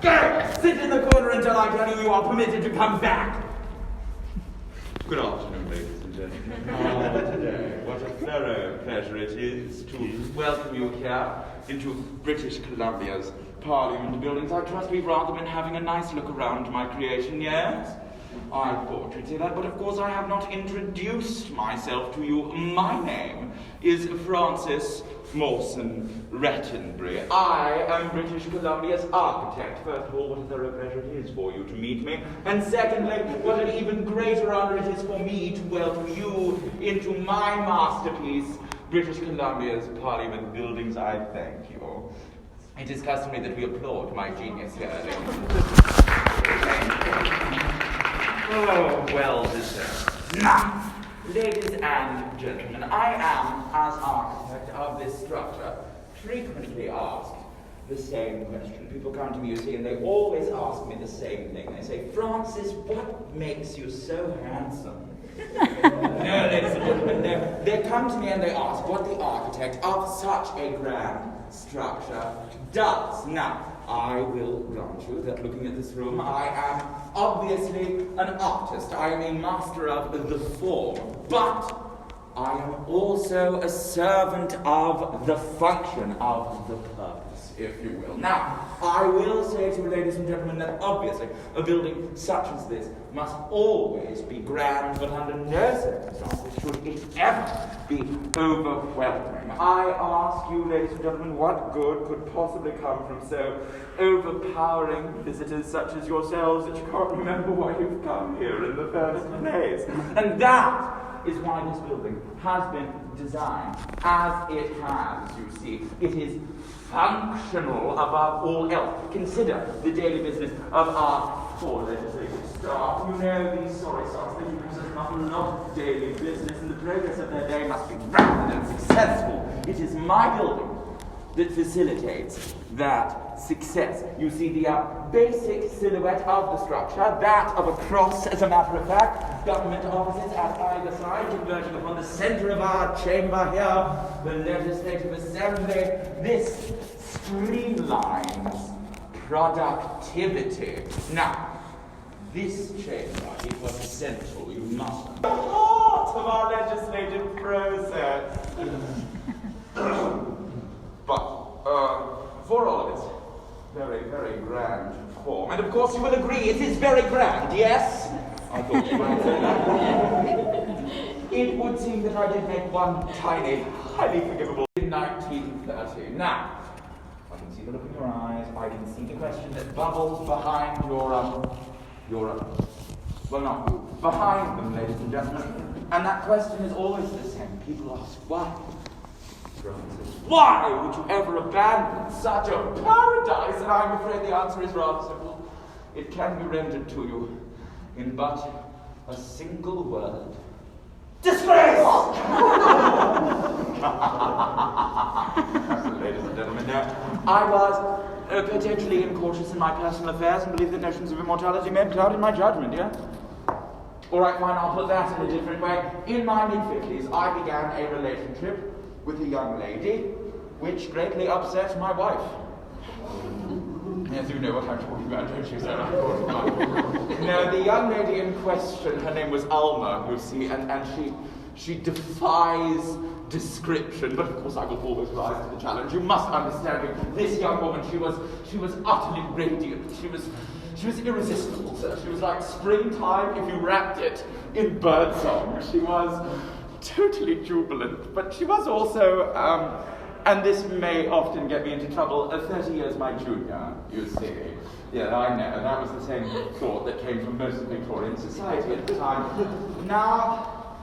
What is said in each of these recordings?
Go! Sit in the corner until I tell you are permitted to come back. Good afternoon, ladies and gentlemen. Today, what a thorough pleasure it is to welcome you here into British Columbia's Parliament buildings. I trust we've rather been having a nice look around my creation, yes? I thought you'd say that, but of course I have not introduced myself to you. My name is Francis Mawson Rattenbury. I am British Columbia's architect. First of all, what a thorough pleasure it is for you to meet me. And secondly, what an even greater honor it is for me to welcome you into my masterpiece, British Columbia's Parliament buildings. I thank you. It is customary that we applaud my genius here. Oh, well deserved. Now, ladies and gentlemen, I am, as architect of this structure, frequently asked the same question. People come to me, you see, and they always ask me the same thing. They say, Francis, what makes you so handsome? No, ladies and gentlemen, they come to me and they ask what the architect of such a grand structure does. Now, I will grant you that looking at this room, I am obviously an artist. I am a master of the form, but I am also a servant of the function, of the purpose, if you will. Now, I will say to you, ladies and gentlemen, that obviously a building such as this must always be grand, but under no circumstances should it ever be overwhelming. I ask you, ladies and gentlemen, what good could possibly come from so overpowering visitors such as yourselves that you can't remember why you've come here in the first place? And that is why this building has been designed as it has, you see. It is functional above all else. Consider the daily business of our four legislative staff. You know these sorry sons, they possess an awful lot of daily business, and the progress of their day must be rapid and successful. It is my building that facilitates that success. You see the basic silhouette of the structure, that of a cross, as a matter of fact, government offices at either side, converging upon the center of our chamber here, the Legislative Assembly. This streamlines productivity. Now, this chamber, it was essential, you must know, the heart of our legislative process. But, for all of its very, very grand form, and of course you will agree it is very grand, yes? I thought you might say that. It would seem that I did make one tiny, highly forgivable in 1930. Now, I can see the look in your eyes, I can see the question that bubbles behind your, well, not you, behind them, ladies and gentlemen. And that question is always the same. People ask, why? Why would you ever abandon such a paradise? And I'm afraid the answer is rather simple. It can be rendered to you in but a single word. Disgrace! Ladies and gentlemen, I was potentially incautious in my personal affairs and believe that notions of immortality may have clouded my judgment, yeah? All right, fine, I'll put that in a different way. In my mid-50s, I began a relationship with a young lady, which greatly upset my wife. Yes, you know what I'm talking about, don't you, sir? No, the young lady in question, her name was Alma, you see, and she defies description, but of course I will always rise to the challenge. You must understand me. This young woman, she was utterly radiant. She was irresistible, sir. She was like springtime if you wrapped it in birdsong. She was totally jubilant, but she was also, and this may often get me into trouble, 30 years my junior, you see. Yeah, I know, that was the same thought that came from most of Victorian society at the time. Now,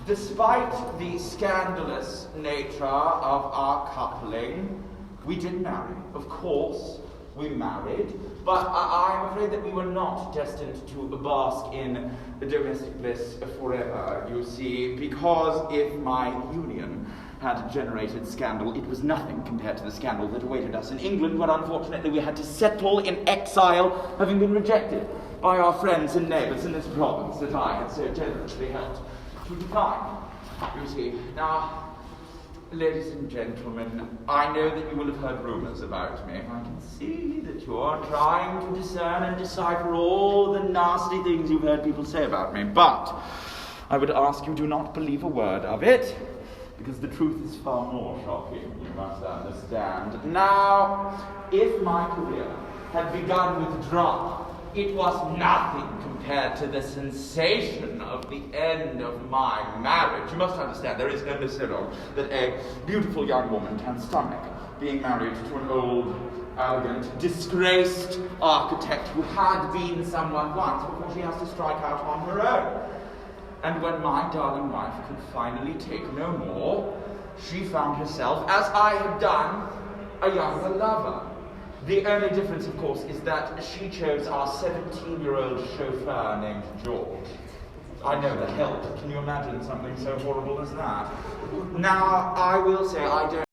despite the scandalous nature of our coupling, we did marry. Of course, we married, but I'm afraid that we were not destined to bask in domestic bliss forever, you see, because if my union had generated scandal, it was nothing compared to the scandal that awaited us in England, where unfortunately we had to settle in exile, having been rejected by our friends and neighbours in this province that I had so generously helped to define, you see. Now, Ladies and gentlemen, I know that you will have heard rumours about me. I can see that you are trying to discern and decipher all the nasty things you've heard people say about me. But I would ask you do not believe a word of it, because the truth is far more shocking, you must understand. Now, if my career had begun with drama, it was nothing compared to the sensation of the end of my marriage. You must understand, there is no necessarily that a beautiful young woman can stomach being married to an old, arrogant, disgraced architect who had been someone once before she has to strike out on her own. And when my darling wife could finally take no more, she found herself, as I had done, a younger lover. The only difference, of course, is that she chose our 17-year-old chauffeur named George. I know the help. Can you imagine something so horrible as that? Now, I will say I don't